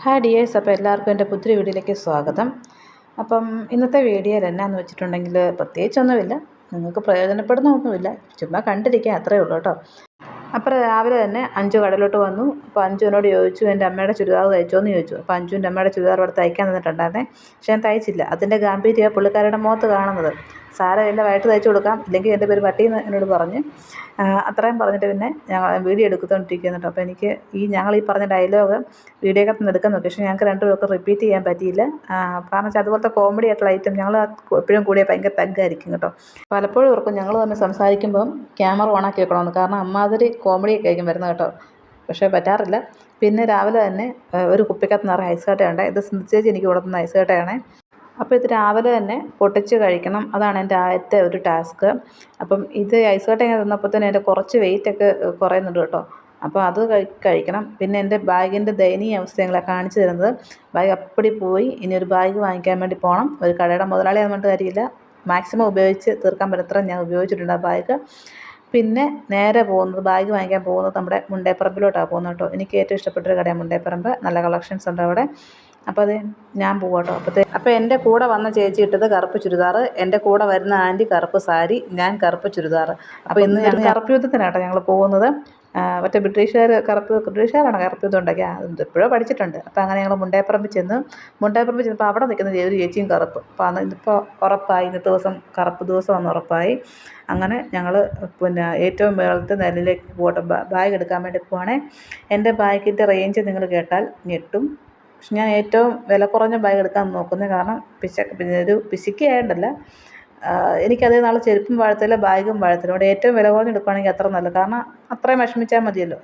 Hi dears, അപ്പോൾ എല്ലാവർക്കും എൻ്റെ പുതിയ വീഡിയോയിലേക്ക് സ്വാഗതം. അപ്പം ഇന്നത്തെ വീഡിയോയിൽ എന്നാന്ന് വെച്ചിട്ടുണ്ടെങ്കിൽ പ്രത്യേകിച്ചൊന്നുമില്ല, നിങ്ങൾക്ക് പ്രയോജനപ്പെടുന്ന ഒന്നുമില്ല, ചുമ്മാ കണ്ടിരിക്കാൻ അത്രയേ ഉള്ളൂ കേട്ടോ. അപ്പോൾ രാവിലെ തന്നെ അഞ്ചു കടയിലോട്ട് വന്നു. അപ്പോൾ അഞ്ചുവിനോട് ചോദിച്ചു, എൻ്റെ അമ്മയുടെ ചുരിദാർ തയ്ച്ചോ എന്ന് ചോദിച്ചു. അപ്പോൾ അഞ്ചുവിൻ്റെ അമ്മയുടെ ചുരിദാർ അവിടെ തയ്ക്കാൻ തന്നിട്ടുണ്ടായിരുന്നേ, പക്ഷേ ഞാൻ തയ്ച്ചില്ല. അതിൻ്റെ ഗാംഭീര്യമാണ് പുള്ളിക്കാരുടെ മുഖത്ത് കാണുന്നത്. സാരമില്ല, വൈകിട്ട് തയ്ച്ചു കൊടുക്കാം, ഇല്ലെങ്കിൽ എൻ്റെ പേര് പട്ടിയെന്ന് എന്നോട് പറഞ്ഞ്. അത്രയും പറഞ്ഞിട്ട് പിന്നെ ഞങ്ങൾ വീഡിയോ എടുത്തുകൊണ്ടിരിക്കുന്നു കേട്ടോ. അപ്പോൾ എനിക്ക് ഞങ്ങൾ ഈ പറഞ്ഞ ഡയലോഗ് വീഡിയോക്കകത്ത് നിന്ന് എടുക്കാൻ നോക്കി, പക്ഷേ ഞങ്ങൾക്ക് രണ്ടുപേർക്കും റിപ്പീറ്റ് ചെയ്യാൻ പറ്റിയില്ല. കാരണം വെച്ചാൽ അതുപോലത്തെ കോമഡി ആയിട്ടുള്ള ഐറ്റം ഞങ്ങൾ എപ്പോഴും കൂടിയ ഭയങ്കര തഗ്ഗായിരിക്കും കേട്ടോ. പലപ്പോഴും ഓർക്കും ഞങ്ങൾ തമ്മിൽ സംസാരിക്കുമ്പം ക്യാമറ ഓണാക്കി വെക്കണമെന്ന്, കാരണം അമ്മാതിരി കോമഡിയൊക്കെ ആയിരിക്കും വരുന്നത് കേട്ടോ. പക്ഷേ പറ്റാറില്ല. പിന്നെ രാവിലെ തന്നെ ഒരു കുപ്പിക്കകത്ത് നിറയെ ഐസ് കട്ടയുണ്ട്. ഇത് ചേച്ചി എനിക്ക് കൊടുക്കുന്ന ഐസ് കട്ടയാണേ. അപ്പോൾ ഇത് രാവിലെ തന്നെ പൊട്ടിച്ച് കഴിക്കണം, അതാണ് എൻ്റെ ആദ്യത്തെ ഒരു ടാസ്ക്. അപ്പം ഇത് ഐസ് കട്ട ഇങ്ങനെ തിന്നപ്പോൾ തന്നെ എൻ്റെ കുറച്ച് വെയിറ്റൊക്കെ കുറയുന്നുണ്ട് കേട്ടോ. അപ്പോൾ അത് കഴിക്കണം. പിന്നെ എൻ്റെ ബാഗിൻ്റെ ദയനീയ അവസ്ഥ ഞങ്ങളെ കാണിച്ചു തരുന്നത്, ബാഗ് അപ്പടി പോയി. ഇനി ഒരു ബാഗ് വാങ്ങിക്കാൻ വേണ്ടി പോകണം. ഒരു കടയുടെ മുതലാളിയാണെന്ന് പറഞ്ഞിട്ട് കാര്യമില്ല, മാക്സിമം ഉപയോഗിച്ച് തീർക്കാൻ പറ്റത്ര ഞാൻ ഉപയോഗിച്ചിട്ടുണ്ട് ആ ബാഗ്. പിന്നെ നേരെ പോകുന്നത്, ബാഗ് വാങ്ങിക്കാൻ പോകുന്നത് നമ്മുടെ മുണ്ടേപ്പറമ്പിലോട്ടാണ് പോകുന്നത് കേട്ടോ. എനിക്ക് ഏറ്റവും ഇഷ്ടപ്പെട്ടൊരു കടയാണ് മുണ്ടേപ്പറമ്പ്, നല്ല കളക്ഷൻസ് ഉണ്ട് അവിടെ. അപ്പോൾ അത് ഞാൻ പോവാം കേട്ടോ. അപ്പോൾ എൻ്റെ കൂടെ വന്ന ചേച്ചി ഇട്ടത് കറുപ്പ് ചുരിദാർ, എൻ്റെ കൂടെ വരുന്ന ആൻറ്റി കറുപ്പ് സാരി, ഞാൻ കറുപ്പ് ചുരിദാർ. അപ്പോൾ ഇന്ന് ഞാൻ കറുപ്പ് യുദ്ധത്തിനാണ് കേട്ടോ ഞങ്ങൾ പോകുന്നത്. മറ്റേ ബ്രിട്ടീഷുകാരാണ് കറുപ്പ് യുദ്ധം ഉണ്ടാക്കിയത്, എപ്പോഴോ പഠിച്ചിട്ടുണ്ട്. അപ്പോൾ അങ്ങനെ ഞങ്ങൾ മുണ്ടേപ്പറമ്പിൽ ചെന്നപ്പോൾ അവിടെ നിൽക്കുന്ന ഒരു ചേച്ചിയും കറുപ്പ്. അപ്പോൾ ഇതിപ്പോൾ ഉറപ്പായി, ഇന്നത്തെ ദിവസം കറുപ്പ് ദിവസമെന്ന് ഉറപ്പായി. അങ്ങനെ ഞങ്ങൾ പിന്നെ ഏറ്റവും മേളത്തെ നിലയിലേക്ക് പോകട്ടെ, ബാഗ് എടുക്കാൻ വേണ്ടി പോവാണേ. എൻ്റെ ബാഗിൻ്റെ റേഞ്ച് നിങ്ങൾ കേട്ടാൽ ഞെട്ടും. പക്ഷെ ഞാൻ ഏറ്റവും വില കുറഞ്ഞ ബാഗ് എടുക്കാൻ നോക്കുന്നത്, കാരണം ഒരു പിശുക്കിയായിട്ടല്ല, എനിക്കതേ നാളെ ചെരുപ്പും വാഴത്തില്ല, ബാഗും വാഴത്തില്ല. അവിടെ ഏറ്റവും വില കുറഞ്ഞ് എടുക്കുകയാണെങ്കിൽ അത്ര നല്ലത്, കാരണം അത്രയും വിഷമിച്ചാൽ മതിയല്ലോ.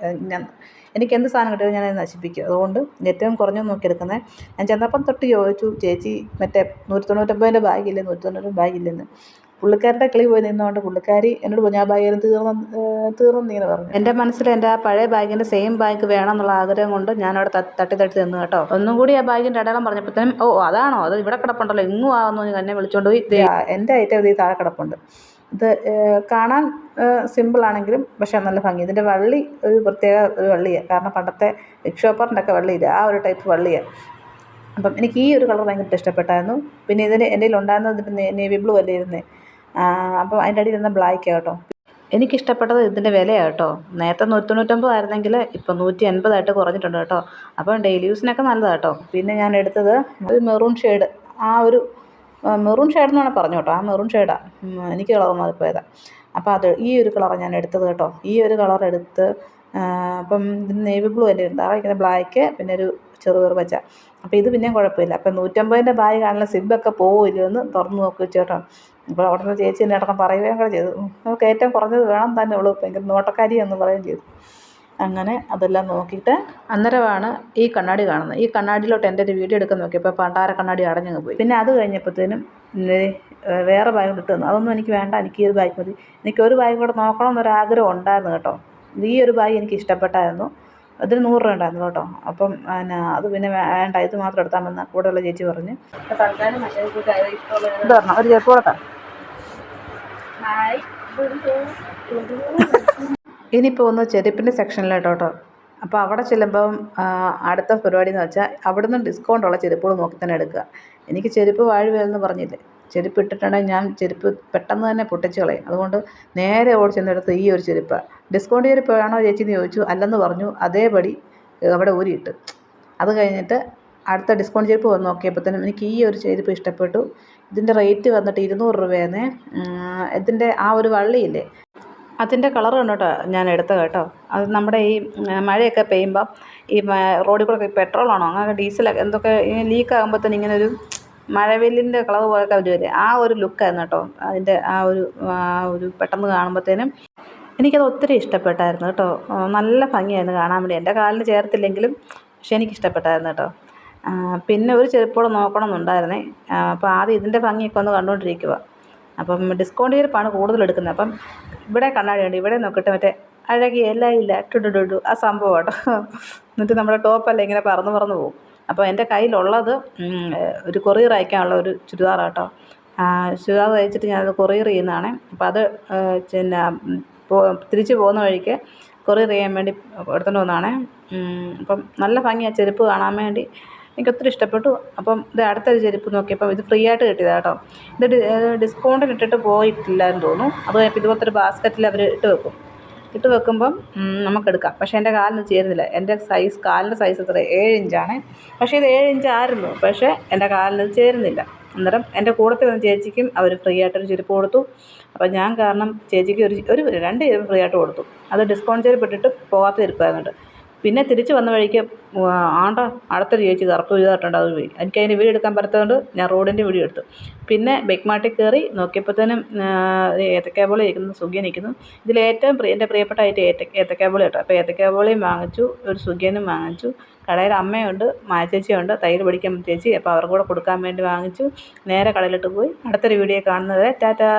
എനിക്ക് എന്ത് സാധനം കിട്ടിയാലും ഞാനത് നശിപ്പിക്കും. അതുകൊണ്ട് ഏറ്റവും കുറഞ്ഞത് നോക്കി എടുക്കുന്നത്. ഞാൻ ചെന്നപ്പം തൊട്ട് ചോദിച്ചു, ചേച്ചി മറ്റേ 199 ബാഗില്ലേ, 199 ബാഗില്ലെന്ന്. പുള്ളിക്കാരുടെ കിളി പോയി നിന്നുകൊണ്ട് പുള്ളിക്കാരി എന്നോട് പറഞ്ഞു, ആ ബാഗ് തീർന്നു ഇങ്ങനെ പറഞ്ഞു. എൻ്റെ മനസ്സിൽ എൻ്റെ ആ പഴയ ബാഗിൻ്റെ സെയിം ബാഗ് വേണം എന്നുള്ള ആഗ്രഹം കൊണ്ട് ഞാനവിടെ തട്ടി നിന്ന് കേട്ടോ. ഒന്നും കൂടി ആ ബാഗിൻ്റെ അടയാളം പറഞ്ഞപ്പോഴത്തേനും, ഓ അതാണോ, അത് ഇവിടെ കിടപ്പുണ്ടല്ലോ, എങ്ങും ആകുന്നു എന്നെ വിളിച്ചുകൊണ്ട് പോയി. എൻ്റെ ഐറ്റം ഈ താഴെ കിടപ്പുണ്ട്. ഇത് കാണാൻ സിമ്പിളാണെങ്കിലും പക്ഷേ നല്ല ഭംഗി. ഇതിൻ്റെ വള്ളി ഒരു പ്രത്യേക ഒരു വള്ളിയാണ്, കാരണം പണ്ടത്തെ റിക്ഷോപ്പറിൻ്റെ ഒക്കെ വള്ളിയില്ല, ആ ഒരു ടൈപ്പ് വള്ളിയാണ്. അപ്പം എനിക്ക് ഈ ഒരു കളർ ഭയങ്കര ഇഷ്ടപ്പെട്ടായിരുന്നു. പിന്നെ ഇതിന് എൻ്റെ കയ്യിലുണ്ടായിരുന്നത് നേവി ബ്ലൂ അല്ലേ ഇരുന്നേ, അപ്പോൾ അതിൻ്റെ അടിയിൽ ഇരുന്ന ബ്ലാക്ക് കേട്ടോ. എനിക്കിഷ്ടപ്പെട്ടത് ഇതിൻ്റെ വിലയാണ് കേട്ടോ. നേരത്തെ 199 ആയിരുന്നെങ്കിൽ ഇപ്പം 180 കുറഞ്ഞിട്ടുണ്ട് കേട്ടോ. അപ്പം ഡെയിലി യൂസിനൊക്കെ നല്ലതാണ് കേട്ടോ. പിന്നെ ഞാൻ എടുത്തത് ഒരു മെറൂൺ ഷെയ്ഡ്, ആ ഒരു മെറൂൺ ഷെയ്ഡ് എന്ന് വേണമെങ്കിൽ പറഞ്ഞു കേട്ടോ. ആ മെറൂൺ ഷെയ്ഡാണ് എനിക്ക് കളർ മാറിപ്പോയതാണ്. അപ്പോൾ അത് ഈ ഒരു കളറാണ് ഞാൻ എടുത്തത് കേട്ടോ. ഈ ഒരു കളർ എടുത്ത് അപ്പം നേവി ബ്ലൂ അല്ലേ ഉണ്ടാവുക, ഇങ്ങനെ ബ്ലാക്ക്, പിന്നെ ഒരു ചെറുപയർ പച്ച. അപ്പോൾ ഇത് പിന്നെയും കുഴപ്പമില്ല. അപ്പം 150ൻ്റെ ബാഗ് കാണുന്ന സിബൊക്കെ പോവില്ലോ എന്ന് തുറന്ന് നോക്കി വെച്ചു കേട്ടോ. അപ്പോൾ അവിടെ നിന്ന് ചേച്ചി എന്നെ അടക്കം പറയുകയും കൂടെ ചെയ്തു, നമുക്ക് ഏറ്റവും കുറഞ്ഞത് വേണം തന്നെ, ഉള്ളൂ ഭയങ്കര നോട്ടക്കാരിയെന്ന് പറയുകയും ചെയ്തു. അങ്ങനെ അതെല്ലാം നോക്കിയിട്ട് അന്നേരമാണ് ഈ കണ്ണാടി കാണുന്നത്. ഈ കണ്ണാടിയിലോട്ട് എൻ്റെ ഒരു വീഡിയോ എടുക്കാൻ നോക്കിയപ്പോൾ പണ്ടാര കണ്ണാടി അടഞ്ഞങ്ങ് പോയി. പിന്നെ അത് കഴിഞ്ഞപ്പോഴത്തേനും വേറെ ബാഗ് ഇട്ട് തന്നു. അതൊന്നും എനിക്ക് വേണ്ട, എനിക്ക് ഈ ഒരു ബാഗ് മതി. എനിക്കൊരു ബാഗ് കൂടെ നോക്കണമെന്നൊരാഗ്രഹം ഉണ്ടായിരുന്നു കേട്ടോ. ഈ ഒരു ബാഗ് എനിക്ക് ഇഷ്ടപ്പെട്ടായിരുന്നു. അതിന് 100 രൂപ ഉണ്ടായിരുന്നു കേട്ടോ. അപ്പം അത് പിന്നെ വേണ്ട, ഇത് മാത്രം എടുത്താൽ മതി കൂടെയുള്ള ചേച്ചി പറഞ്ഞ്. ഇത് പറഞ്ഞോ, ഒരു ചെരുപ്പ് കൊടുക്കാം. ഇനിയിപ്പോൾ ഒന്ന് ചെരുപ്പിൻ്റെ സെക്ഷനിലോട്ടോ കേട്ടോ. അപ്പോൾ അവിടെ ചെല്ലുമ്പം അടുത്ത പരിപാടി എന്ന് വെച്ചാൽ അവിടെ നിന്ന് ഡിസ്കൗണ്ടുള്ള ചെരുപ്പുകൾ നോക്കി തന്നെ എടുക്കുക. എനിക്ക് ചെരുപ്പ് വാഴുവേലെന്ന് പറഞ്ഞില്ലേ, ചെരുപ്പ് ഇട്ടിട്ടുണ്ടെങ്കിൽ ഞാൻ ചെരുപ്പ് പെട്ടെന്ന് തന്നെ പൊട്ടിച്ച് കളയും. അതുകൊണ്ട് നേരെ ഓടി ചെന്നെടുത്ത് ഈ ഒരു ചെരുപ്പാണ്. ഡിസ്കൗണ്ട് ചെരുപ്പ് വേണോ ചേച്ചി എന്ന് ചോദിച്ചു, അല്ലെന്ന് പറഞ്ഞു. അതേപടി അവിടെ ഊരിയിട്ട് അത് കഴിഞ്ഞിട്ട് അടുത്ത ഡിസ്കൗണ്ട് ചെരുപ്പ് വന്ന് നോക്കിയപ്പോഴത്തേനും എനിക്ക് ഈ ഒരു ചെരുപ്പ് ഇഷ്ടപ്പെട്ടു. ഇതിൻ്റെ റേറ്റ് വന്നിട്ട് 200 രൂപയാണ്. ഇതിൻ്റെ ആ ഒരു വള്ളിയില്ലേ, അതിൻ്റെ കളർ കണ്ടോട്ടോ ഞാൻ എടുത്തത് കേട്ടോ. അത് നമ്മുടെ ഈ മഴയൊക്കെ പെയ്യുമ്പം ഈ റോഡിൽ കൂടെ പെട്രോളാണോ അങ്ങനെ ഡീസലൊക്കെ എന്തൊക്കെ ലീക്കാകുമ്പോഴത്തേനും ഇങ്ങനെ ഒരു മഴവില്ലിൻ്റെ കളർ പോലൊക്കെ വരുമല്ലേ, ആ ഒരു ലുക്കായിരുന്നു കേട്ടോ അതിൻ്റെ. ആ ഒരു പെട്ടെന്ന് കാണുമ്പോഴത്തേനും എനിക്കത് ഒത്തിരി ഇഷ്ടപ്പെട്ടായിരുന്നു കേട്ടോ. നല്ല ഭംഗിയായിരുന്നു കാണാൻ വേണ്ടി. എൻ്റെ കാലിന് ചേർത്തില്ലെങ്കിലും പക്ഷെ എനിക്കിഷ്ടപ്പെട്ടായിരുന്നു കേട്ടോ. പിന്നെ ഒരു ചെരുപ്പോടെ നോക്കണമെന്നുണ്ടായിരുന്നേ. അപ്പോൾ ആദ്യം ഇതിൻ്റെ ഭംഗിയൊക്കെ ഒന്ന് കണ്ടുകൊണ്ടിരിക്കുക. അപ്പം ഡിസ്കൗണ്ട് ചെരുപ്പാണ് കൂടുതൽ എടുക്കുന്നത്. അപ്പം ഇവിടെ കണ്ണാടിയുണ്ട്, ഇവിടെ നോക്കിയിട്ട് മറ്റേ അഴകിയ എല്ലാം ഇല്ല ടുടുടുടു ആ സംഭവം കേട്ടോ. എന്നിട്ട് നമ്മുടെ ടോപ്പല്ല ഇങ്ങനെ പറന്ന് പോകും. അപ്പോൾ എൻ്റെ കയ്യിലുള്ളത് ഒരു കൊറിയർ അയക്കാനുള്ള ഒരു ചുരിദാറാണ് കേട്ടോ. ചുരിദാർ തയ്ച്ചിട്ട് ഞാനത് കൊറിയർ ചെയ്യുന്നതാണ്. അപ്പോൾ അത് പിന്നെ തിരിച്ച് പോകുന്ന വഴിക്ക് കൊറിയർ ചെയ്യാൻ വേണ്ടി എടുത്തുകൊണ്ട് വന്നതാണ്. അപ്പം നല്ല ഭംഗിയാണ് ചെരുപ്പ് കാണാൻ വേണ്ടി. എനിക്കൊത്തിരി ഇഷ്ടപ്പെട്ടു. അപ്പം ഇത് അടുത്തൊരു ചെരുപ്പ് നോക്കിയപ്പം ഇത് ഫ്രീ ആയിട്ട് കിട്ടിയതാണ് കേട്ടോ. ഇത് ഡിസ്കൗണ്ടിന് ഇട്ടിട്ട് പോയിട്ടില്ലാന്ന് തോന്നുന്നു. അത് കഴിഞ്ഞപ്പോൾ ഇതുപോലത്തെ ഒരു ബാസ്ക്കറ്റിൽ അവർ ഇട്ട് വെക്കുമ്പം നമുക്കെടുക്കാം. പക്ഷേ എൻ്റെ കാലിന് ചേരുന്നില്ല. എൻ്റെ കാലിൻ്റെ സൈസ് എത്ര 7 ഇഞ്ചാണ്. പക്ഷേ ഇത് 7 ഇഞ്ചായിരുന്നു. പക്ഷേ എൻ്റെ കാലിനത് ചേരുന്നില്ല. അന്നേരം എൻ്റെ കൂട്ടത്തിൽ വന്ന ചേച്ചിക്കും അവർ ഫ്രീ ആയിട്ടൊരു ചെരുപ്പ് കൊടുത്തു. അപ്പം ഞാൻ കാരണം ചേച്ചിക്ക് ഒരു 2 ചെരുപ്പ് ഫ്രീ ആയിട്ട് കൊടുത്തു. അത് ഡിസ്കൗണ്ട് ചെരുപ്പ് ഇട്ടിട്ട് പോകാത്ത ചെരുപ്പായിരുന്നുണ്ട്. പിന്നെ തിരിച്ച് വന്ന വഴിക്ക് അടുത്തൊരു ചേച്ചി കറുപ്പ് ചുരിദാർ ഇട്ടുകൊണ്ട് അത് പോയി. എനിക്കതിൻ്റെ വീഡിയോ എടുക്കാൻ പറ്റാത്തതുകൊണ്ട് ഞാൻ റോഡിൻ്റെ വീഡിയോ എടുത്തു. പിന്നെ ബിഗ് മാർട്ടിൽ കയറി നോക്കിയപ്പോഴത്തേനും ഏത്തക്കാ ബോളി ഇരിക്കുന്നു, സുഖിയൻ നിൽക്കുന്നു. ഇതിലേറ്റവും എൻ്റെ പ്രിയപ്പെട്ട ഐറ്റം ഏത്തക്കാ ബോളി കേട്ടോ. അപ്പോൾ ഏത്തക്കാ ബോളിയും വാങ്ങിച്ചു, ഒരു സുഖിയനും വാങ്ങിച്ചു. കടയിൽ അമ്മയുണ്ട്, ചേച്ചിയുണ്ട്, തയ്യൽ പഠിക്കാൻ ചേച്ചി. അപ്പോൾ അവർക്കും കൂടെ കൊടുക്കാൻ വേണ്ടി വാങ്ങിച്ചു. നേരെ കടയിലോട്ട് പോയി. അടുത്തൊരു വീഡിയോ കാണുന്നത്. ടാറ്റാ.